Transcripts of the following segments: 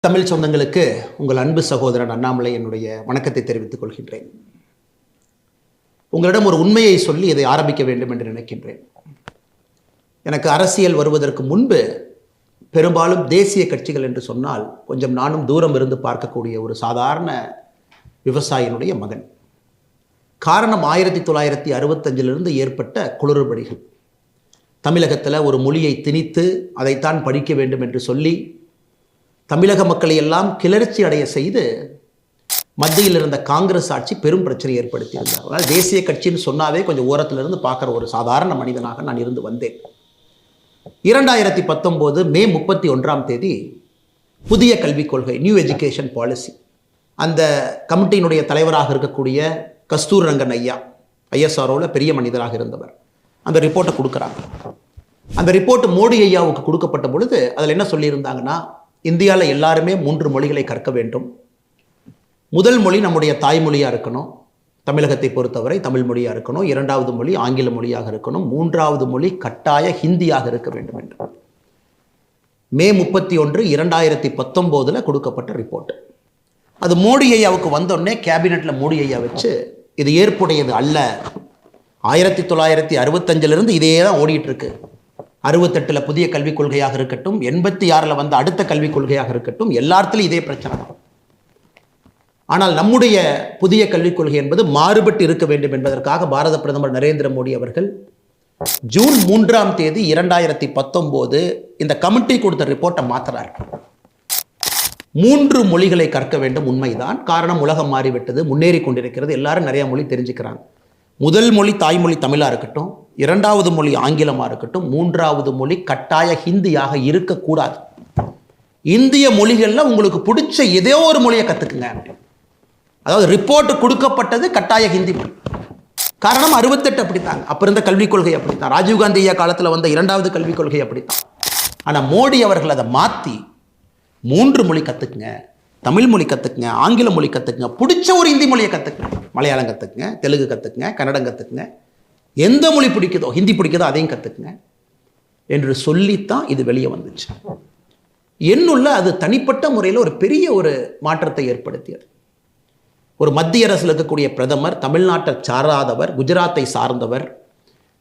தமிழ் சொந்தங்களுக்கு உங்கள் அன்பு சகோதரன் அண்ணாமலை என்னுடைய வணக்கத்தை தெரிவித்துக் கொள்கின்றேன். உங்களிடம் ஒரு உண்மையை சொல்லி இதை ஆரம்பிக்க வேண்டும் என்று நினைக்கின்றேன். எனக்கு அரசியல் வருவதற்கு முன்பு பெரும்பாலும் தேசிய கட்சிகள் என்று சொன்னால் கொஞ்சம் நானும் தூரம் இருந்து பார்க்கக்கூடிய ஒரு சாதாரண விவசாயினுடைய மகன். காரணம் 1965 ஏற்பட்ட குளறுபடிகள். தமிழகத்தில் ஒரு மொழியை திணித்து அதைத்தான் படிக்க வேண்டும் என்று சொல்லி தமிழக மக்களை எல்லாம் கிளர்ச்சி அடைய செய்து மத்தியில் இருந்த காங்கிரஸ் ஆட்சி பெரும் பிரச்சனை ஏற்படுத்தியிருந்தார். அதனால் தேசிய கட்சின்னு சொன்னாவே கொஞ்சம் ஓரத்திலிருந்து பார்க்குற ஒரு சாதாரண மனிதனாக நான் இருந்து வந்தேன். 2019 மே 31 புதிய கல்விக் கொள்கை, நியூ எஜுகேஷன் பாலிசி, அந்த கமிட்டியினுடைய தலைவராக இருக்கக்கூடிய கஸ்தூர் ரங்கன் ஐயா, ஐஎஸ்ஆர்ஓவில் பெரிய மனிதராக இருந்தவர், அந்த ரிப்போர்ட்டை கொடுக்குறாங்க. அந்த ரிப்போர்ட் மோடி ஐயாவுக்கு கொடுக்கப்பட்ட பொழுது அதில் என்ன சொல்லியிருந்தாங்கன்னா, இந்தியாவில் எல்லாருமே 3 மொழிகளை கற்க வேண்டும். முதல் மொழி நம்முடைய தாய்மொழியாக இருக்கணும், தமிழகத்தை பொறுத்தவரை தமிழ் மொழியாக இருக்கணும். 2வது மொழி ஆங்கில மொழியாக இருக்கணும். 3வது மொழி கட்டாய ஹிந்தியாக இருக்க வேண்டும் என்று மே 31, 2019 கொடுக்கப்பட்ட ரிப்போர்ட். அது மோடி ஐயாவுக்கு வந்தோடனே கேபினெட்டில் மோடி ஐயா வச்சு இது ஏற்புடையது அல்ல, 1965 இதே தான் ஓடிட்டு இருக்கு, 68 புதிய கல்விக் கொள்கையாக இருக்கட்டும், 86 வந்த அடுத்த கல்விக் கொள்கையாக இருக்கட்டும், எல்லாத்திலும் இதே பிரச்சனை தான். ஆனால் நம்முடைய புதிய கல்விக் கொள்கை என்பது மாறுபட்டு இருக்க வேண்டும் என்பதற்காக பாரத பிரதமர் நரேந்திர மோடி அவர்கள் ஜூன் 3 2019 இந்த கமிட்டி கொடுத்த ரிப்போர்ட்டை மாற்றுறார். 3 மொழிகளை கற்க வேண்டும், உண்மைதான். காரணம், உலகம் மாறிவிட்டது, முன்னேறி கொண்டிருக்கிறது, எல்லாரும் நிறைய மொழி தெரிஞ்சுக்கிறாங்க. முதல் மொழி தாய்மொழி தமிழாக இருக்கட்டும், 2வது மொழி ஆங்கிலமாக இருக்கட்டும், 3வது மொழி கட்டாய ஹிந்தியாக இருக்கக்கூடாது. இந்திய மொழிகளில் உங்களுக்கு பிடிச்ச ஏதோ ஒரு மொழியை கற்றுக்குங்க. அதாவது ரிப்போர்ட் கொடுக்கப்பட்டது கட்டாய ஹிந்தி மொழி. காரணம் 68 அப்படித்தாங்க, அப்போ இருந்த கல்விக் கொள்கை அப்படித்தான், ராஜீவ்காந்தி ஐயா காலத்தில் வந்த 2வது கல்விக் கொள்கை அப்படித்தான். ஆனால் மோடி அவர்கள் அதை மாற்றி 3 மொழி கற்றுக்குங்க, தமிழ் மொழி கற்றுக்குங்க, ஆங்கில மொழி கற்றுக்குங்க, பிடிச்ச ஒரு இந்தி மொழியை கற்றுக்குங்க, மலையாளம் கற்றுக்குங்க, தெலுங்கு கற்றுக்குங்க, கன்னடம் கற்றுக்குங்க, எந்த மொழி பிடிக்குதோ, ஹிந்தி பிடிக்குதோ அதையும் கற்றுக்குங்க என்று சொல்லித்தான் இது வெளியே வந்துச்சு. என்னுள்ள அது தனிப்பட்ட முறையில் ஒரு பெரிய ஒரு மாற்றத்தை ஏற்படுத்தியது. ஒரு மத்திய அரசில் இருக்கக்கூடிய பிரதமர், தமிழ்நாட்டை சாராதவர், குஜராத்தை சார்ந்தவர்,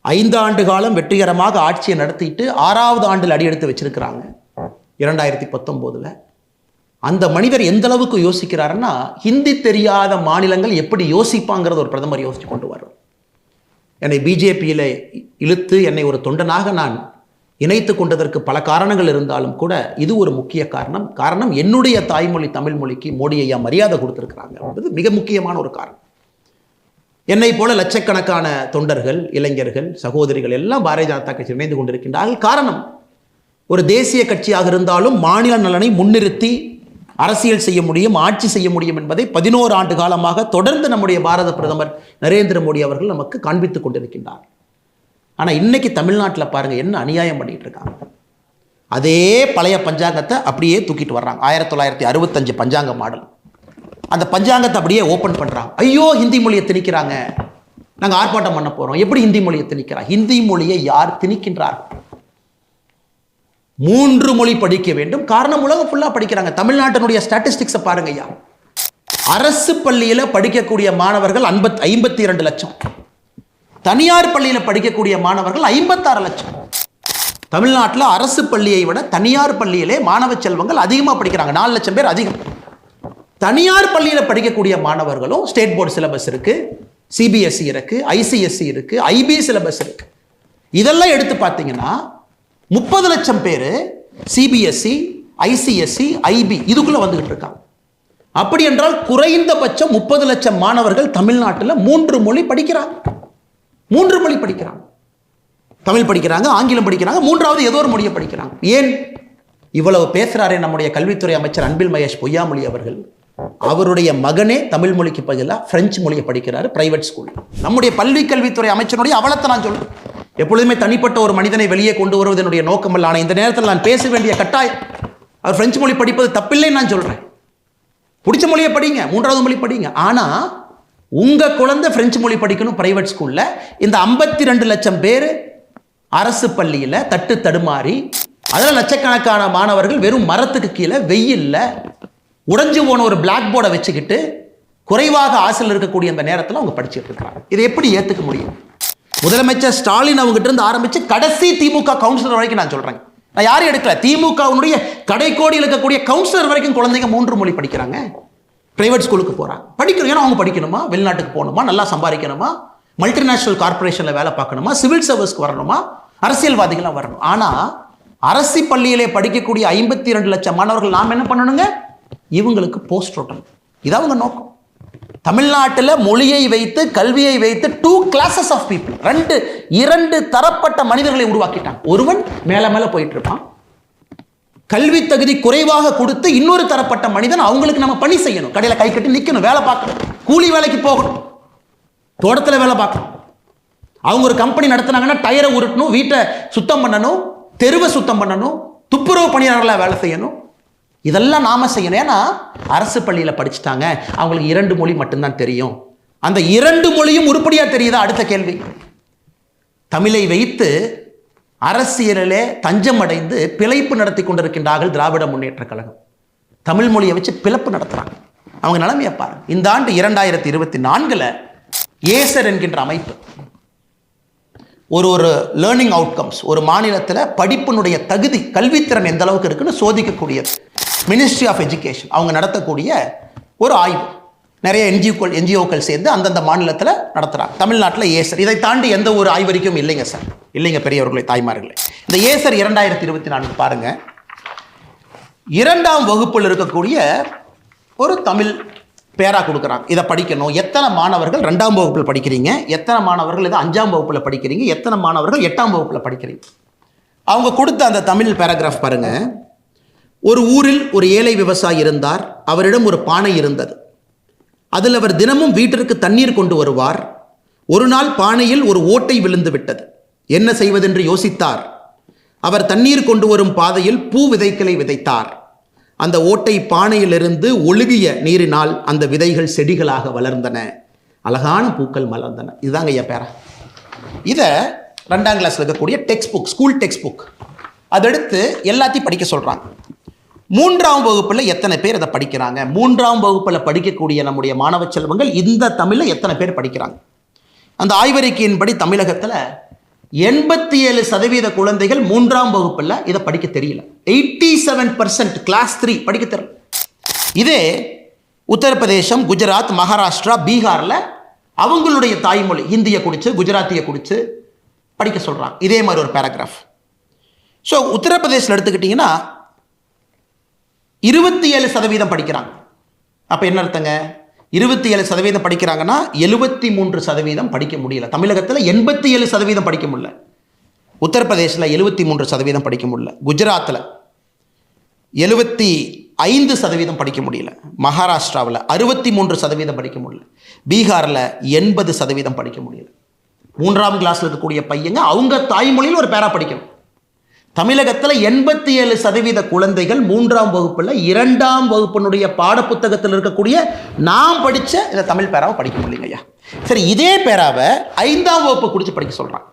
5 ஆண்டு காலம் வெற்றிகரமாக ஆட்சியை நடத்திட்டு 6வது ஆண்டில் அடியெடுத்து வச்சிருக்கிறாங்க 2019. அந்த மனிதர் எந்த அளவுக்கு யோசிக்கிறாருன்னா, ஹிந்தி தெரியாத மாநிலங்கள் எப்படி யோசிப்பாங்கிறது ஒரு பிரதமர் யோசிச்சு கொண்டு வர்றார். என்னை பிஜேபியில் இழுத்து என்னை ஒரு தொண்டனாக நான் இணைத்து கொண்டதற்கு பல காரணங்கள் இருந்தாலும் கூட இது ஒரு முக்கிய காரணம் என்னுடைய தாய்மொழி தமிழ் மொழிக்கு மோடி ஐயா மரியாதை கொடுத்துருக்கிறாங்க என்பது மிக முக்கியமான ஒரு காரணம். என்னை போல லட்சக்கணக்கான தொண்டர்கள், இளைஞர்கள், சகோதரிகள் எல்லாம் பாரதிய ஜனதா கட்சி இணைந்து கொண்டிருக்கின்றார்கள். காரணம், ஒரு தேசிய கட்சியாக இருந்தாலும் மாநில நலனை முன்னிறுத்தி அரசியல் செய்ய முடியும், ஆட்சி செய்ய முடியும் என்பதை 11 ஆண்டு காலமாக தொடர்ந்து நம்முடைய பாரத பிரதமர் நரேந்திர மோடி அவர்கள் நமக்கு காண்பித்துக் கொண்டிருக்கின்றார். ஆனால் இன்னைக்கு தமிழ்நாட்டில் பாருங்க என்ன அநியாயம் பண்ணிட்டு இருக்காங்க. அதே பழைய பஞ்சாங்கத்தை அப்படியே தூக்கிட்டு வர்றாங்க. 1965 பஞ்சாங்க மாடல், அந்த பஞ்சாங்கத்தை அப்படியே ஓப்பன் பண்றாங்க. ஐயோ, ஹிந்தி மொழியை திணிக்கிறாங்க, நாங்கள் ஆர்ப்பாட்டம் பண்ண போறோம். எப்படி ஹிந்தி மொழியை திணிக்கிறாங்க? ஹிந்தி மொழியை யார் திணிக்கின்றார்கள்? 3 மொழி படிக்க வேண்டும். காரணம், உலகம் ஃபுல்லாக படிக்கிறாங்க. தமிழ்நாட்டினுடைய ஸ்டாட்டிஸ்டிக்ஸை பாருங்க ஐயா. அரசு பள்ளியில் படிக்கக்கூடிய மாணவர்கள் 52 லட்சம், தனியார் பள்ளியில் படிக்கக்கூடிய மாணவர்கள் 56 லட்சம். தமிழ்நாட்டில் அரசு பள்ளியை விட தனியார் பள்ளியிலே மாணவ செல்வங்கள் அதிகமாக படிக்கிறாங்க, 4 லட்சம் பேர் அதிகம். தனியார் பள்ளியில் படிக்கக்கூடிய மாணவர்களும் ஸ்டேட் போர்டு சிலபஸ் இருக்கு, சிபிஎஸ்இ இருக்கு, ஐசிஎஸ்இ இருக்கு, ஐபி சிலபஸ் இருக்கு. இதெல்லாம் எடுத்து பார்த்தீங்கன்னா 30 லட்சம் பேர் சிபிஎஸ்இ, ஐசிஎஸ்இ, ஐபி இதுக்குள்ள வந்துகிட்டு இருக்காங்க. அப்படி என்றால் குறைந்தபட்சம் 30 லட்சம் மாணவர்கள் தமிழ்நாட்டில் 3 மொழி படிக்கிறாங்க. 3 மொழி படிக்கிறாங்க. தமிழ் படிக்கிறாங்க, ஆங்கிலம் படிக்கிறாங்க, 3வது ஏதோ ஒரு மொழியை படிக்கிறாங்க. ஏன் இவ்வளவு பேசுறாரே நம்முடைய கல்வித்துறை அமைச்சர் அன்பில் மகேஷ் பொய்யாமொழி அவர்கள், அவருடைய மகனே தமிழ் மொழிக்கு பதிலாக பிரெஞ்சு மொழியை படிக்கிறாரு பிரைவேட் ஸ்கூல். நம்முடைய பள்ளி கல்வித்துறை அமைச்சருடைய அவலத்தை நான் சொல்றேன். எப்பொழுதுமே தனிப்பட்ட ஒரு மனிதனை வெளியே கொண்டு வருவது என்னுடைய நோக்கம் அல்ல. ஆனால் இந்த நேரத்தில் நான் பேச வேண்டிய கட்டாயம், அவர் பிரெஞ்சு மொழி படிப்பது தப்பில்லைன்னு நான் சொல்றேன். பிடிச்ச மொழியை படிங்க, 3வது மொழி படிங்க. ஆனால் உங்கள் குழந்தை பிரெஞ்சு மொழி படிக்கணும் பிரைவேட் ஸ்கூலில். இந்த 52 லட்சம் பேர் அரசு பள்ளியில் தட்டு தடுமாறி அதில் லட்சக்கணக்கான மாணவர்கள் வெறும் மரத்துக்கு கீழே வெயில்ல உடைஞ்சு போன ஒரு பிளாக் போர்டை வச்சுக்கிட்டு குறைவாக ஆசையில் இருக்கக்கூடிய அந்த நேரத்தில் அவங்க படிச்சுட்டு இருக்கிறாங்க. இதை எப்படி ஏற்றுக்க முடியும்? முதலமைச்சர் ஸ்டாலின் அவங்ககிட்ட இருந்து ஆரம்பிச்சு கடைசி திமுக கவுன்சிலர் வரைக்கும் நான் சொல்றேன். நான் யாரும் எடுக்கல. திமுகவுடைய கடைக்கோடியில் இருக்கக்கூடிய கவுன்சிலர் வரைக்கும் குழந்தைங்க 3 மொழி படிக்கிறாங்க. பிரைவேட் ஸ்கூலுக்கு போறாங்க, படிக்கணும். ஏன்னா அவங்க படிக்கணுமா, வெளிநாட்டுக்கு போகணுமா, நல்லா சம்பாதிக்கணுமா, மல்டிநேஷனல் கார்பரேஷன்ல வேலை பார்க்கணுமா, சிவில் சர்வீஸ்க்கு வரணுமா, அரசியல்வாதிகளாக வரணும். ஆனா அரசு பள்ளியிலே படிக்கக்கூடிய 52 லட்சம் மாணவர்கள் நாம் என்ன பண்ணணுங்க? இவங்களுக்கு போஸ்ட் ஓட்டணும். இதான் அவங்க நோக்கம். தமிழ்நாட்டில் மொழியை வைத்து கல்வியை வைத்து 2 classes ஆஃப் பீப்புள், 2 தரப்பட்ட மனிதர்களை உருவாக்கிட்டாங்க. ஒருவன் மேல மேல போயிட்டு இருப்பான், கல்வி தகுதி குறைவாக கொடுத்து இன்னொரு தரப்பட்ட மனிதன் அவங்களுக்கு நம்ம பணி செய்யணும். கடையில் கை கட்டி நிற்கணும், வேலை பார்க்கணும், கூலி வேலைக்கு போகணும், தோட்டத்தில் வேலை பார்க்கணும். அவங்க ஒரு கம்பெனி நடத்தினாங்கன்னா டயரை உருட்டணும், வீட்டை சுத்தம் பண்ணணும், தெருவை சுத்தம் பண்ணணும், துப்புரவு பணியாளர்களாக வேலை செய்யணும். இதெல்லாம் நாம செய்யணும். ஏன்னா அரசு பள்ளியில் படிச்சுட்டாங்க, அவங்களுக்கு 2 மொழி மட்டும்தான் தெரியும். அந்த 2 மொழியும் உருப்படியா தெரியுதா? அடுத்த கேள்வி. தமிழை வைத்து அரசியலிலே தஞ்சம் அடைந்து பிழைப்பு நடத்தி கொண்டிருக்கின்றார்கள் திராவிட முன்னேற்ற கழகம். தமிழ் மொழியை வச்சு பிளப்பு நடத்துறாங்க. அவங்க நிலைமையை பாருங்க. இந்த ஆண்டு 2024 ஏசர் என்கின்ற அமைப்பு ஒரு லேர்னிங் அவுட்கம்ஸ், ஒரு மாநிலத்தில் படிப்பினுடைய தகுதி, கல்வித்திறன் எந்த அளவுக்கு இருக்குன்னு சோதிக்கக்கூடியது. மினிஸ்ட்ரி ஆஃப் எஜுகேஷன் அவங்க நடத்தக்கூடிய ஒரு ஆய்வு. நிறைய என்ஜிஓக்கள் சேர்ந்து அந்தந்த மாநிலத்தில் நடத்துகிறாங்க. தமிழ்நாட்டில் ஏசர். இதை தாண்டி எந்த ஒரு ஆய்வறிக்கும் இல்லைங்க சார், இல்லைங்க பெரியவர்களே, தாய்மார்களே. இந்த ஏசர் 2024 பாருங்க. 2ஆம் வகுப்பில் இருக்கக்கூடிய ஒரு தமிழ் பேரா கொடுக்குறாங்க. இதை படிக்கணும். எத்தனை மாணவர்கள் 2ஆம் வகுப்பில் படிக்கிறீங்க, எத்தனை மாணவர்கள் இதை 5ஆம் வகுப்பில் படிக்கிறீங்க, எத்தனை மாணவர்கள் 8ஆம் வகுப்பில் படிக்கிறீங்க. அவங்க கொடுத்த அந்த தமிழ் பேராகிராஃப் பாருங்க. ஒரு ஊரில் ஒரு ஏழை விவசாயி இருந்தார். அவரிடம் ஒரு பானை இருந்தது. அதில் அவர் தினமும் வீட்டிற்கு தண்ணீர் கொண்டு வருவார். ஒரு நாள் பானையில் ஒரு ஓட்டை விழுந்து விட்டது. என்ன செய்வதென்று யோசித்தார். அவர் தண்ணீர் கொண்டு வரும் பாதையில் பூ விதைகளை விதைத்தார். அந்த ஓட்டை பானையிலிருந்து ஒழுகிய நீரினால் அந்த விதைகள் செடிகளாக வளர்ந்தன, அழகான பூக்கள் மலர்ந்தன. இதுதாங்க ஐயா பேரா. இதை 2ஆம் கிளாஸில் இருக்கக்கூடிய text book, school text book, அதெடுத்து எல்லாத்தையும் படிக்க சொல்கிறாங்க. 3ஆம் வகுப்பில் எத்தனை பேர் அதை படிக்கிறாங்க? 3ஆம் வகுப்பில் படிக்கக்கூடிய நம்முடைய மாணவ செல்வங்கள் இந்த தமிழில் எத்தனை பேர் படிக்கிறாங்க? அந்த ஆய்வறிக்கையின்படி தமிழகத்தில் 87% குழந்தைகள் 3ஆம் வகுப்பில் இதை படிக்க தெரியல. 87% கிளாஸ் 3 படிக்க தெரியல. இதே உத்தரப்பிரதேசம், குஜராத், மகாராஷ்டிரா, பீகாரில் அவங்களுடைய தாய்மொழி ஹிந்தியை குடிச்சு, குஜராத்தியை குடிச்சு படிக்க சொல்கிறாங்க. இதே மாதிரி ஒரு பேராகிராஃப். ஸோ உத்தரப்பிரதேசில் எடுத்துக்கிட்டிங்கன்னா 27% படிக்கிறாங்க. அப்போ என்ன அர்த்தங்க? 27% படிக்கிறாங்கன்னா 73% படிக்க முடியல. தமிழகத்தில் 87% படிக்க முடியல. உத்தரப்பிரதேசில் 73% படிக்க முடியல. குஜராத்தில் 75% படிக்க முடியல. மகாராஷ்டிராவில் 63% படிக்க முடியல. பீகாரில் 80% படிக்க முடியல. 3ஆம் கிளாஸில் இருக்கக்கூடிய பையங்க அவங்க தாய்மொழியில் ஒரு பேரா படிக்கணும். தமிழகத்தில் 87% குழந்தைகள் 3ஆம் வகுப்பில் 2ஆம் வகுப்பினுடைய பாடப்புத்தகத்தில் இருக்கக்கூடிய நாம் படித்த இந்த தமிழ் பேராவை படிக்க முடியலைங்க ஐயா. சரி, இதே பேராவை 5ஆம் வகுப்பு குடிச்சு படிக்க சொல்கிறாங்க.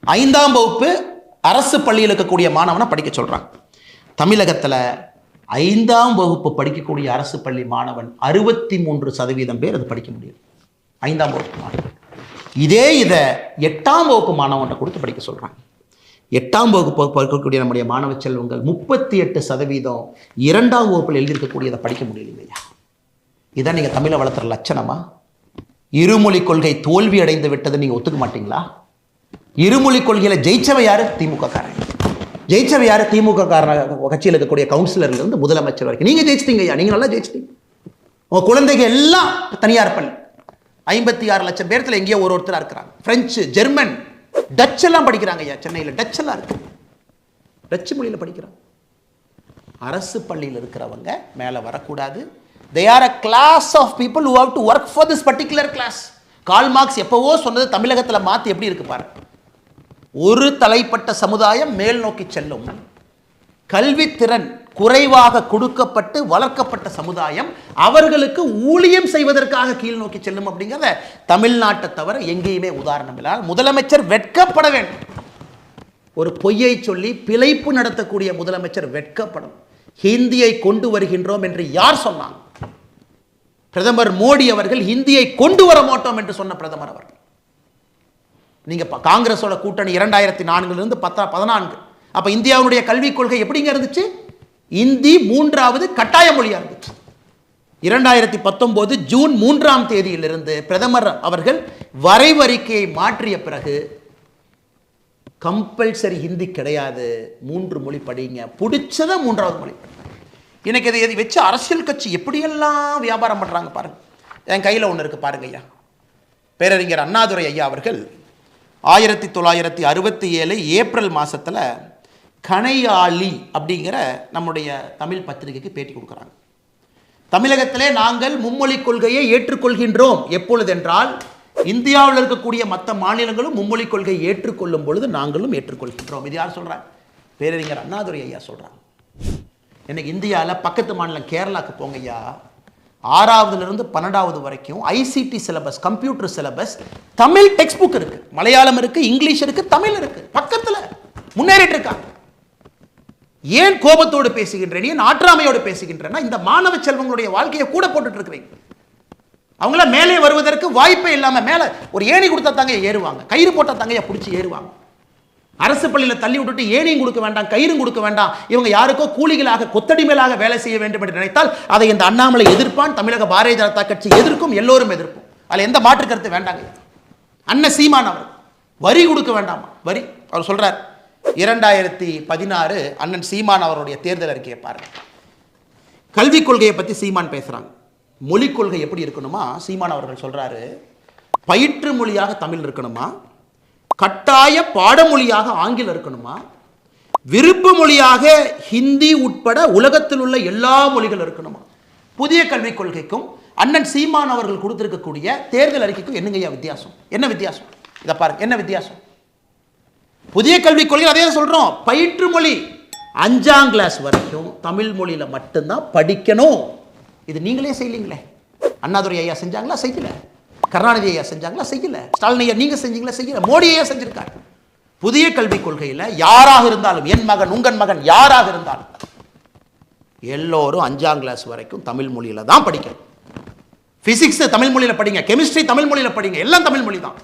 5ஆம் வகுப்பு அரசு பள்ளியில் இருக்கக்கூடிய மாணவனை படிக்க சொல்கிறாங்க. தமிழகத்தில் 5ஆம் வகுப்பு படிக்கக்கூடிய அரசு பள்ளி மாணவன் 63% பேர் அது படிக்க முடியும். 5ஆம் வகுப்பு மாணவன். இதை 8ஆம் வகுப்பு மாணவனை கொடுத்து படிக்க சொல்கிறாங்க. 8ஆம் வகுப்பு படிக்கக்கூடிய நம்முடைய மாணவ செல்வங்கள் 38% 2ஆம் வகுப்பில் எழுதியிருக்கக்கூடியதை படிக்க முடியலைங்கய்யா. இதான் நீங்கள் தமிழை வளர்த்துற லட்சணமா? இருமொழி கொள்கை தோல்வி அடைந்து விட்டது நீங்கள் ஒத்துக்க மாட்டீங்களா? இருமொழி கொள்கையில் ஜெயிச்சவை யாரு? திமுக காரன். ஜெயிச்சவை யாரு? திமுக காரன் கட்சியில் இருக்கக்கூடிய கவுன்சிலர்லேருந்து முதலமைச்சர் வரைக்கும் நீங்கள் ஜெயிச்சிட்டீங்க ஐயா. நீங்கள் நல்லா ஜெயிச்சிட்டீங்க. உங்கள் குழந்தைங்க எல்லாம் தனியார் பள்ளி 56 லட்சம் பேர்த்தில் எங்கேயோ ஒருத்தராக இருக்கிறாங்க. பிரெஞ்சு, ஜெர்மன், டச் எல்லாம் படிக்கிறாங்க ஐயா. சென்னையில் டச் எல்லாம் இருக்கு. டச்சு மொழியில் படிக்கிறாங்க. அரசு பள்ளியில் இருக்கிறவங்க மேலே வரக்கூடாது. They are a class of people who have to work for this particular class. Karl Marx எப்பவோ சொன்னது தமிழகத்தில் மாற்றி எப்படி இருக்கு பாரு. ஒரு தலைப்பட்ட சமுதாயம் மேல் நோக்கி செல்லும், கல்வித்திறன் குறைவாக கொடுக்கப்பட்டு வளர்க்கப்பட்ட சமுதாயம் அவர்களுக்கு ஊழியம் செய்வதற்காக கீழ் நோக்கி செல்லும் அப்படிங்கிறத தமிழ்நாட்டை தவிர எங்கேயுமே உதாரணம் இல்லை. முதலமைச்சர் வெட்கப்பட வேண்டும். ஒரு பொய்யை சொல்லி பிழைப்பு நடத்தக்கூடிய முதலமைச்சர் வெட்கப்படும். ஹிந்தியை கொண்டு வருகின்றோம் என்று யார் சொன்னாங்க? பிரதமர் மோடி அவர்கள் ஹிந்தியை கொண்டு வர மாட்டோம் என்று சொன்ன பிரதமர் அவர்கள். நீங்க காங்கிரஸோட கூட்டணி 2004 14, அப்ப இந்தியாவுடைய கல்விக் கொள்கை எப்படிங்க இருந்துச்சு? இந்தி 3வது கட்டாய மொழியா இருந்துச்சு. 2019 ஜூன் 3ஆம் தேதியிலிருந்து பிரதமர் அவர்கள் வரைவறிக்கையை மாற்றிய பிறகு கம்பல்சரி ஹிந்தி கிடையாது, 3 மொழி படிங்க, பிடிச்சத 3வது மொழி. எனக்கு இதை வச்சு அரசியல் கட்சி எப்படியெல்லாம் வியாபாரம் பண்றாங்க பாருங்க. என் கையில் ஒன்று இருக்கு பாருங்க ஐயா. பேரறிஞர் அண்ணாதுரை ஐயா அவர்கள் 1967 ஏப்ரல் மாதத்தில் கணையாளி அப்படிங்கிற நம்முடைய தமிழ் பத்திரிகைக்கு பேட்டி கொடுக்குறாங்க. தமிழகத்திலே நாங்கள் மும்மொழி கொள்கையை ஏற்றுக்கொள்கின்றோம். எப்பொழுதென்றால் இந்தியாவில் இருக்கக்கூடிய மற்ற மாநிலங்களும் மும்மொழி கொள்கையை ஏற்றுக்கொள்ளும் பொழுது நாங்களும் ஏற்றுக்கொள்கின்றோம். இது யார் சொல்கிறாங்க? பேரறிஞர் அண்ணாதுரை ஐயா சொல்கிறாங்க. இன்னைக்கு இந்தியாவில் பக்கத்து மாநிலம் கேரளாவுக்கு போங்க ஐயா, 6வதுலேருந்து 12வது வரைக்கும் ICT syllabus, computer syllabus, Tamil text book இருக்கு, மலையாளம் இருக்கு, இங்கிலீஷ் இருக்கு, தமிழ் இருக்கு, பக்கத்தில் முன்னேறிட்டு இருக்காங்க. ஏன் கோபத்தோடு பேசுகின்றேன், ஏன் ஆற்றாமையோடு பேசுகின்றேன்னா இந்த மாணவ செல்வங்களுடைய வாழ்க்கையை கூட போட்டுட்டு இருக்கிறீங்க. அவங்கள மேலே வருவதற்கு வாய்ப்பே இல்லாம மேல ஒரு ஏணி கொடுத்தா தாங்க ஏறுவாங்க, கயிறு போட்டா தாங்க பிடிச்சி ஏறுவாங்க. அரசு பள்ளியில் தள்ளி விட்டுட்டு ஏணியும் கொடுக்க வேண்டாம், கயிறும் கொடுக்க வேண்டாம், இவங்க யாருக்கோ கூலிகளாக கொத்தடிமையிலாக வேலை செய்ய வேண்டும் என்று நினைத்தால் அதை இந்த அண்ணாமலை எதிர்ப்பான், தமிழக பாரதிய ஜனதா கட்சி எதிர்க்கும், எல்லோரும் எதிர்ப்போம். அதில் எந்த மாற்று கருத்து வேண்டாங்க. அண்ணன் சீமான் அவர் வரி கொடுக்க வேண்டாமா? வரி அவர் சொல்றார். 2016 அண்ணன் சீமான் அவருடைய தேர்தல் அறிக்கையை பாருங்க. கல்விக் கொள்கையை பற்றி சீமான் பேசுறாங்க. மொழிக் கொள்கை எப்படி இருக்கணுமா? சீமான் அவர்கள் சொல்றாரு, பயிற்று மொழியாக தமிழ் இருக்கணுமா, கட்டாய பாடமொழியாக ஆங்கிலம் இருக்கணுமா, விருப்ப மொழியாக ஹிந்தி உட்பட உலகத்தில் உள்ள எல்லா மொழிகள் இருக்கணுமா. புதிய கல்விக் கொள்கைக்கும் அண்ணன் சீமான் அவர்கள் கொடுத்திருக்கக்கூடிய தேர்தல் அறிக்கைக்கும் என்னங்கய்யா வித்தியாசம்? என்ன வித்தியாசம்? இதை பாருங்க, என்ன வித்தியாசம்? புதிய கல்விக் கொள்கை அதே சொல்றோம், பயிற்று மொழி 5ஆம் கிளாஸ் வரைக்கும் தமிழ் மொழியில மட்டும்தான் படிக்கணும். இது நீங்களே செய்யலீங்களே. அண்ணாதுரை ஐயா செஞ்சாங்களா? செய்யல. கருணாநிதி ஐயா செஞ்சாங்களா? செய்யல. ஸ்டாலின் ஐயா நீங்க செஞ்சீங்களா? செய்யல. மோடி ஐயா செஞ்சிருக்காரு. புதிய கல்விக் கொள்கையில் யாராக இருந்தாலும், என் மகன் உங்கள் மகன் யாராக இருந்தாலும் எல்லோரும் 5ஆம் கிளாஸ் வரைக்கும் தமிழ் மொழியில தான் படிக்கணும். பிசிக்ஸ் தமிழ் மொழியில படிங்க, கெமிஸ்ட்ரி தமிழ் மொழியில படிங்க, எல்லாம் தமிழ் மொழி தான்.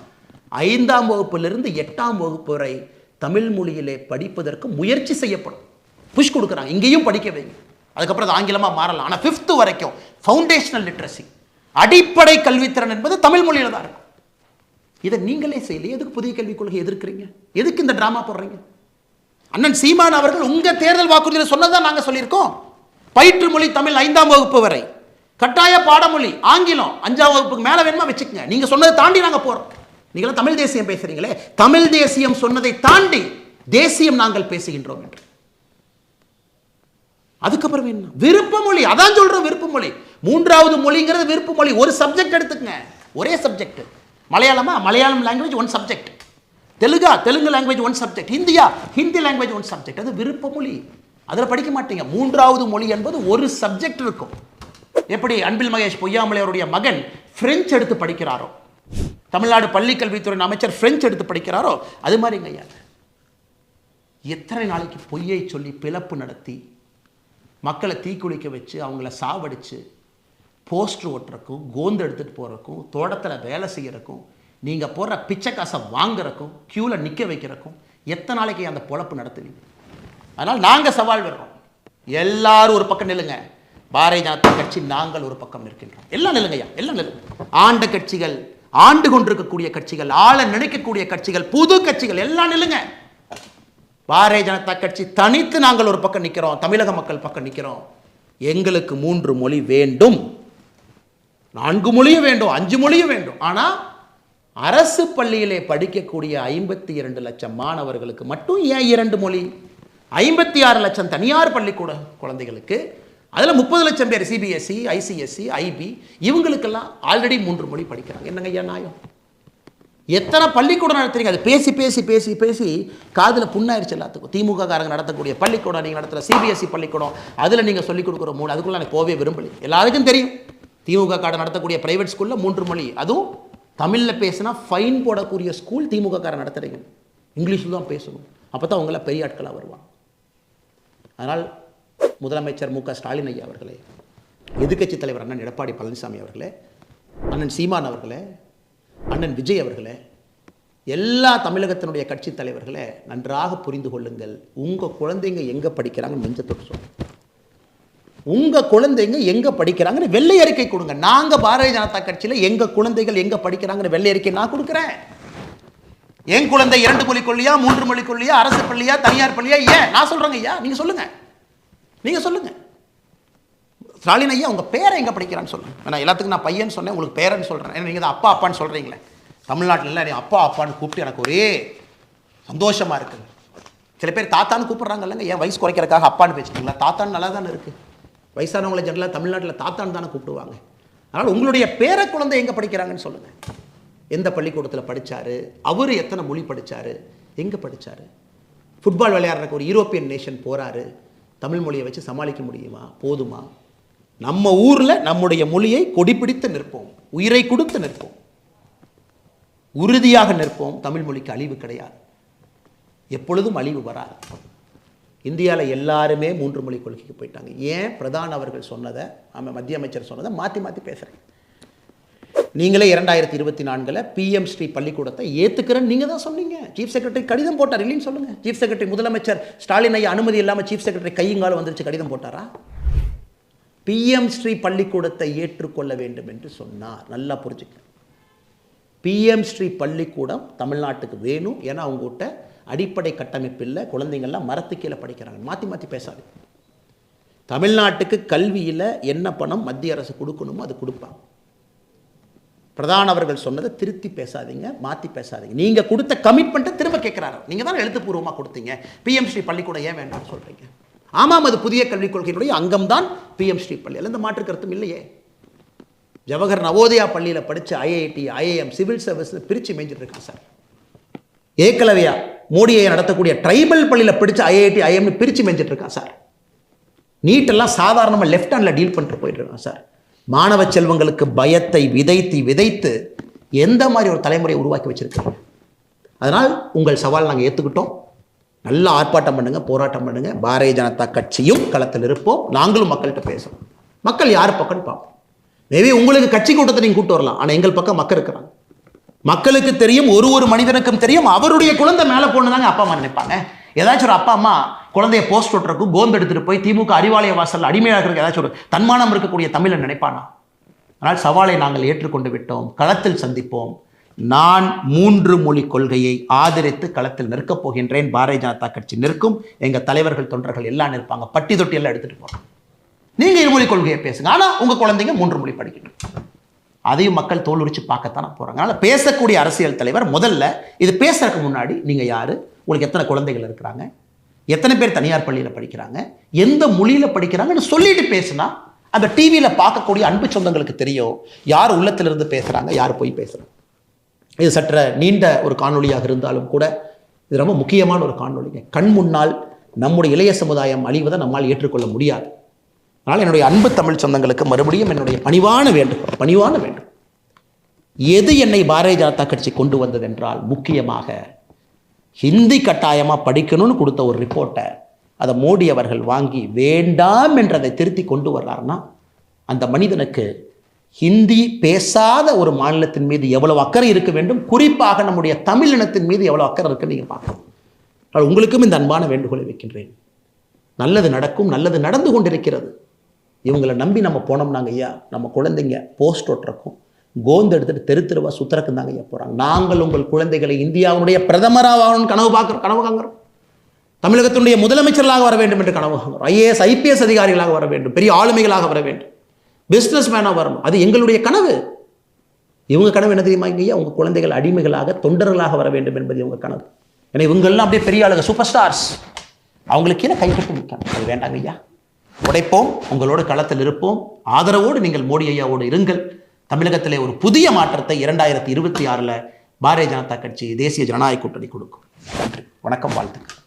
5ஆம் வகுப்பிலிருந்து 8ஆம் வகுப்பு வரை தமிழ் மொழியிலே படிப்பதற்கு முயற்சி செய்யப்படும். புஷ் கொடுக்குறாங்க, இங்கேயும் படிக்க வைங்க. அதுக்கப்புறம் அது ஆங்கிலமாக மாறலாம். ஆனால் 5th வரைக்கும் ஃபவுண்டேஷனல் லிட்ரஸி, அடிப்படை கல்வித்திறன் என்பது தமிழ் மொழியில தான் இருக்கும். இதை நீங்களே செய்யலையே, எதுக்கு புதிய கல்விக் கொள்கை எதிர்க்கிறீங்க? எதுக்கு இந்த டிராமா போடுறீங்க? அண்ணன் சீமான் அவர்கள் உங்க தேர்தல் வாக்குறுதியில் சொன்னதான் நாங்கள் சொல்லியிருக்கோம். பயிற்று மொழி தமிழ் 5ஆம் வகுப்பு வரை, கட்டாய பாடமொழி ஆங்கிலம் 5ஆம் வகுப்புக்கு மேலே வேணுமா வச்சுக்கங்க. நீங்க சொன்னதை தாண்டி நாங்கள் போறோம். நீங்களும் தமிழ் தேசியம் பேசுறீங்களே, தமிழ் தேசியம் சொன்னதை தாண்டி தேசியம் நாங்கள் பேசுகின்றோம் என்று. அதுக்கப்புறம் என்ன? விருப்ப மொழி, அதான் சொல்றோம் விருப்ப மொழி. 3வது மொழிங்கிறது விருப்ப மொழி. ஒரு சப்ஜெக்ட் எடுத்துக்கங்க, ஒரே சப்ஜெக்ட். மலையாளமா, மலையாளம் லாங்குவேஜ் 1 சப்ஜெக்ட். தெலுங்கா, தெலுங்கு லாங்குவேஜ் 1 சப்ஜெக்ட். ஹிந்தியா, ஹிந்தி லாங்குவேஜ் 1 சப்ஜெக்ட். அது விருப்ப மொழி. அதில் படிக்க மாட்டீங்க. 3வது மொழி என்பது ஒரு சப்ஜெக்ட் இருக்கும். எப்படி அன்பில் மகேஷ் பொய்யாமலை அவருடைய மகன் பிரெஞ்சு எடுத்து படிக்கிறாரோ, தமிழ்நாடு பள்ளி கல்வித்துறை அமைச்சர் பிரெஞ்சு எடுத்து படிக்கிறாரோ, அது மாதிரிங்க ஐயா. எத்தனை நாளைக்கு பொய்யை சொல்லி பிளப்பு நடத்தி மக்களை தீக்குளிக்க வச்சு அவங்கள சாவடிச்சு போஸ்டர் ஓட்டுறக்கும், கோந்து எடுத்துகிட்டு போகிறக்கும், தோட்டத்தில் வேலை செய்கிறக்கும், நீங்கள் போடுற பிச்சை காசை வாங்குறக்கும், க்யூவில் நிற்க வைக்கிறக்கும் எத்தனை நாளைக்கு அந்த பொழப்பு நடத்துவீங்க? அதனால் நாங்கள் சவால் விடுறோம். எல்லாரும் ஒரு பக்கம் நில்லுங்க. பாரதிய ஜனதா கட்சி நாங்கள் ஒரு பக்கம் நிற்கின்றோம். எல்லாம் நில்லுங்கய்யா, எல்லாம் நில்லுங்க. ஆண்ட கட்சிகள், ஆண்டு கொண்டிருக்கக்கூடிய கட்சிகள், ஆள நினைக்கக்கூடிய கட்சிகள், புது கட்சிகள் எல்லாம் நில்லுங்க. பாரதிய ஜனதா கட்சி தனித்து நாங்கள் ஒரு பக்கம் நிற்கிறோம், தமிழக மக்கள் பக்கம் நிற்கிறோம். எங்களுக்கு 3 மொழி வேண்டும், 4 மொழியும் வேண்டும், 5 மொழியும் வேண்டும். ஆனால் அரசு பள்ளியிலே படிக்கக்கூடிய 52 லட்சம் மாணவர்களுக்கு மட்டும் ஏன் 2 மொழி? 56 லட்சம் தனியார் பள்ளிக்கூட குழந்தைகளுக்கு, அதில் 30 லட்சம் பேர் சிபிஎஸ்சி, ஐசிஎஸ்சி, ஐபி, இவங்களுக்கெல்லாம் ஆல்ரெடி 3 மொழி படிக்கிறாங்க. என்னங்க ஐயா நியாயம்? எத்தனை பள்ளிக்கூடம் நடத்துறீங்க? அது பேசி பேசி பேசி பேசி காதில் புண்ணாயிருச்சு எல்லாத்துக்கும். திமுக காரங்க நடத்தக்கூடிய பள்ளிக்கூடம், நீங்கள் நடத்துகிற சிபிஎஸ்சி பள்ளிக்கூடம், அதில் நீங்கள் சொல்லிக் கொடுக்குற மூணு, அதுக்குள்ளே எனக்கு போவே விரும்பலை. எல்லாருக்கும் தெரியும் திமுக காரன் நடத்தக்கூடிய பிரைவேட் ஸ்கூலில் 3 மொழி, அதுவும் தமிழில் பேசினா ஃபைன் போடக்கூடிய ஸ்கூல் திமுக காரன் நடத்துறீங்க. இங்கிலீஷில் தான் பேசணும். அப்போ தான் அவங்கள பெரிய ஆட்களாக வருவாங்க. அதனால் முதலமைச்சர் மு.க. ஸ்டாலின் ஐயா அவர்களே, எதிர்க்கட்சி தலைவர் அண்ணன் எடப்பாடி பழனிசாமி அவர்களே, அண்ணன் சீமான் அவர்களே, அண்ணன் விஜய் அவர்களே, எல்லா தமிழகத்தினுடைய கட்சி தலைவர்களே நன்றாக புரிந்து கொள்ளுங்கள். உங்கள் குழந்தைங்க எங்கே படிக்கிறாங்கன்னு நெஞ்ச தொட்டு சொல்லுங்கள். உங்கள் குழந்தைங்க எங்கே படிக்கிறாங்கன்னு வெள்ளை அறிக்கை கொடுங்க. நாங்கள் பாரதிய ஜனதா கட்சியில் எங்கள் குழந்தைகள் எங்கே படிக்கிறாங்கன்னு வெள்ளை அறிக்கை நான் கொடுக்குறேன். என் குழந்தை 2 மொழி கொள்ளியா, 3 மொழி கொள்ளியா, அரசு பள்ளியா, தனியார் பள்ளியா, ஏன் நான் சொல்கிறேங்க ஐயா, நீங்கள் சொல்லுங்கள். நீங்கள் சொல்லுங்கள். ஸ்டாலின் ஐயா உங்கள் பேரை எங்கே படிக்கிறான்னு சொல்லுங்கள். நான் எல்லாத்துக்கும் நான் பையன் சொன்னேன், உங்களுக்கு பேரன்னு சொல்கிறேன். ஏன்னா நீங்கள் தான் அப்பா அப்பான்னு சொல்கிறீங்களே. தமிழ்நாட்டில் இல்லை, நீ அப்பா அப்பான்னு கூப்பிட்டு எனக்கு ஒரே சந்தோஷமாக இருக்குது. சில பேர் தாத்தான்னு கூப்பிட்றாங்க இல்லைங்க, ஏன் வயசு குறைக்கிறதுக்காக அப்பான்னு பேசிட்டீங்களா? தாத்தான்னு நல்லா தானே இருக்குது. வயசானவங்களை ஜெனரலாக தமிழ்நாட்டில் தாத்தான்னு தானே கூப்பிடுவாங்க. அதனால் உங்களுடைய பேர குழந்தை எங்கே படிக்கிறாங்கன்னு சொல்லுங்கள். எந்த பள்ளிக்கூடத்தில் படித்தார், அவர் எத்தனை மொழி படித்தார், எங்கே படித்தார். ஃபுட்பால் விளையாடுறக்கு ஒரு யூரோப்பியன் நேஷன் போகிறாரு, தமிழ் மொழியை வச்சு சமாளிக்க முடியுமா? போதுமா? நம்ம ஊரில் நம்முடைய மொழியை கொடிப்பிடித்து நிற்போம், உயிரை கொடுத்து நிற்போம், உறுதியாக நிற்போம். தமிழ் மொழிக்கு அழிவு கிடையாது, எப்பொழுதும் அழிவு வராது. இந்தியாவில் எல்லாருமே 3 மொழி கொள்கைக்கு போயிட்டாங்க. ஏன்? பிரதான் அவர்கள் சொன்னதை, மத்திய அமைச்சர் சொன்னதை மாற்றி மாற்றி பேசுகிறேன். நீங்களே 2024 PM ஸ்ரீ பள்ளிக்கூடத்தை ஏற்றுக்கிறேன்னு நீங்கள் தான் சொன்னீங்க. சீஃப் செக்ரட்டரி கடிதம் போட்டார் இல்லைன்னு சொல்லுங்கள். சீஃப் செக்ரட்டரி முதலமைச்சர் ஸ்டாலின் ஐயா அனுமதி இல்லாமல் சீஃப் செக்ரட்டரி கையங்காலம் வந்துருச்சு, கடிதம் போட்டாரா? PM ஸ்ரீ பள்ளிக்கூடத்தை ஏற்றுக்கொள்ள வேண்டும் என்று சொன்னார். நல்லா புரிஞ்சுக்க. PM ஸ்ரீ பள்ளிக்கூடம் தமிழ்நாட்டுக்கு வேணும். ஏன்னா அவங்ககிட்ட அடிப்படை கட்டமைப்பு இல்லை, குழந்தைங்கள்லாம் மரத்து கீழே படிக்கிறாங்க. மாற்றி மாற்றி பேசாது. தமிழ்நாட்டுக்கு கல்வியில் என்ன பணம் மத்திய அரசு கொடுக்கணுமோ அது கொடுப்பாங்க. பிரதான் அவர்கள் சொன்னதை திருத்தி பேசாதீங்க, மாற்றி பேசாதீங்க. நீங்கள் கொடுத்த கமிட்மெண்ட்டை திரும்ப கேட்குறாரு. நீங்கள் தான் எழுத்துப்பூர்வமாக கொடுத்தீங்க. PM ஸ்ரீ பள்ளிக்கூடம் ஏன் வேண்டாம்னு சொல்கிறீங்க? ஆமாம், அது புதிய கல்விக் கொள்கையினுடைய அங்கம்தான் PM ஸ்ரீ பள்ளி. எந்த மாற்று கருத்தும் இல்லையே. ஜவஹர் நவோதயா பள்ளியில் படித்த IIT, IIM, சிவில் சர்வீஸ் பிரித்து மேய்ஞ்சிட்டு இருக்காங்க சார். ஏகலவ்யா மோடியை நடத்தக்கூடிய ட்ரைபல் பள்ளியில் படித்த IIT, IIM பிரித்து மேய்ஞ்சிட்டு இருக்கான் சார். நீட்டெல்லாம் சாதாரணமாக லெஃப்ட் ஹேண்டில் டீல் பண்ணிட்டு போயிட்டு இருக்கான் சார். மாணவ செல்வங்களுக்கு பயத்தை விதைத்து விதைத்து எந்த மாதிரி ஒரு தலைமுறையை உருவாக்கி வச்சிருக்காங்க. அதனால் உங்கள் சவால் நாங்கள் ஏற்றுக்கிட்டோம். நல்ல ஆர்ப்பாட்டம் பண்ணுங்க, போராட்டம் பண்ணுங்க. பாரதிய ஜனதா கட்சியும் களத்தில் இருப்போம். நாங்களும் மக்கள்கிட்ட பேசுவோம். மக்கள் யார் பக்கம்னு பார்ப்போம். மேபி உங்களுக்கு கட்சி கூட்டத்தை நீங்கள் கூட்டு வரலாம், ஆனால் எங்கள் பக்கம் மக்கள் இருக்கிறாங்க. மக்களுக்கு தெரியும், ஒரு மனிதனுக்கும் தெரியும், அவருடைய குழந்தை மேலே போனதாங்க அப்பா அம்மா நினைப்பாங்க. ஏதாச்சும் ஒரு அப்பா அம்மா குழந்தைய போஸ்ட் ஓட்டுறக்கும் கோந்து எடுத்துகிட்டு போய் திமுக அறிவாலய வாசல் அடிமையாக இருக்கிற ஏதாச்சும் ஒரு தன்மானம் இருக்கக்கூடிய தமிழன் நினைப்பானா? ஆனால் சவாலை நாங்கள் ஏற்றுக்கொண்டு விட்டோம். களத்தில் சந்திப்போம். நான் 3 மொழி கொள்கையை ஆதரித்து களத்தில் நிற்கப் போகின்றேன். பாரதிய ஜனதா கட்சி நிற்கும். எங்கள் தலைவர்கள் தொண்டர்கள் எல்லாம் நிற்பாங்க. பட்டி தொட்டி எல்லாம் எடுத்துகிட்டு போகிறோம். நீங்கள் 2 மொழி கொள்கையை பேசுங்க, ஆனால் உங்கள் குழந்தைங்க 3 மொழி படிக்கணும். அதையும் மக்கள் தோல் உரிச்சு பார்க்கத்தானே போகிறாங்க. அதனால் பேசக்கூடிய அரசியல் தலைவர் முதல்ல இது பேசுறதுக்கு முன்னாடி நீங்கள் யார், உங்களுக்கு எத்தனை குழந்தைகள் இருக்கிறாங்க, எத்தனை பேர் தனியார் பள்ளியில் படிக்கிறாங்க, எந்த மொழியில் படிக்கிறாங்கன்னு சொல்லிட்டு பேசுனா அந்த டிவியில் பார்க்கக்கூடிய அன்பு சொந்தங்களுக்கு தெரியும் யார் உள்ளத்திலிருந்து பேசுகிறாங்க, யார் போய் பேசுகிறாங்க. இது சற்ற நீண்ட ஒரு காணொலியாக இருந்தாலும் கூட இது ரொம்ப முக்கியமான ஒரு காணொலிங்க. கண் முன்னால் நம்முடைய இளைய சமுதாயம் அழிவதை நம்மால் ஏற்றுக்கொள்ள முடியாது. அதனால் என்னுடைய அன்பு தமிழ் சொந்தங்களுக்கு மறுபடியும் என்னுடைய பணிவான வேண்டும். எது என்னை பாரதிய ஜனதா கட்சி கொண்டு வந்தது என்றால், முக்கியமாக ஹிந்தி கட்டாயமாக படிக்கணும்னு கொடுத்த ஒரு ரிப்போர்ட்டை அதை மோடி அவர்கள் வாங்கி வேண்டாம் என்றதை திருத்தி கொண்டு வர்றாருன்னா, அந்த மனிதனுக்கு ஹிந்தி பேசாத ஒரு மாநிலத்தின் மீது எவ்வளவு அக்கறை இருக்க வேண்டும், குறிப்பாக நம்முடைய தமிழ் இனத்தின் மீது எவ்வளவு அக்கறை இருக்குன்னு நீங்கள் பார்க்கணும். உங்களுக்கும் இந்த அன்பான வேண்டுகோளை வைக்கின்றேன். நல்லது நடக்கும், நல்லது நடந்து கொண்டிருக்கிறது. இவங்களை நம்பி நம்ம போனோம்னாங்க ஐயா, நம்ம குழந்தைங்க போஸ்ட் ஓட்டுறக்கும் கோந்து எடுத்துட்டு தெருவா சுத்தரக்கும் தாங்க ஐயா போகிறாங்க. நாங்கள் உங்கள் குழந்தைகளை இந்தியாவுடைய பிரதமராக கனவு காண்கிறோம். தமிழகத்தினுடைய முதலமைச்சர்களாக வர வேண்டும் என்று கனவு காண்கிறோம். IAS, IPS அதிகாரிகளாக வர வேண்டும், பெரிய ஆளுமைகளாக வர வேண்டும், பிஸ்னஸ் மேனாக வரணும். அது எங்களுடைய கனவு. இவங்க கனவு என்ன தெரியுமா ஐயா? உங்கள் குழந்தைகள் அடிமைகளாக தொண்டர்களாக வர வேண்டும் என்பது இவங்க கனவு. ஏன்னா இவங்கெல்லாம் அப்படியே பெரிய ஆளுங்க, சூப்பர் ஸ்டார்ஸ். அவங்களுக்கு கீழே கைகட்டி நிற்கணும். அது வேண்டாங்க ஐயா. உடைப்போம், உங்களோடு களத்தில் இருப்போம். ஆதரவோடு நீங்கள் மோடி ஐயாவோடு இருங்கள். தமிழகத்திலே ஒரு புதிய மாற்றத்தை 2026 பாரதிய ஜனதா கட்சி தேசிய ஜனநாயக கூட்டணி கொடுக்கும். நன்றி, வணக்கம், வாழ்த்துக்கள்.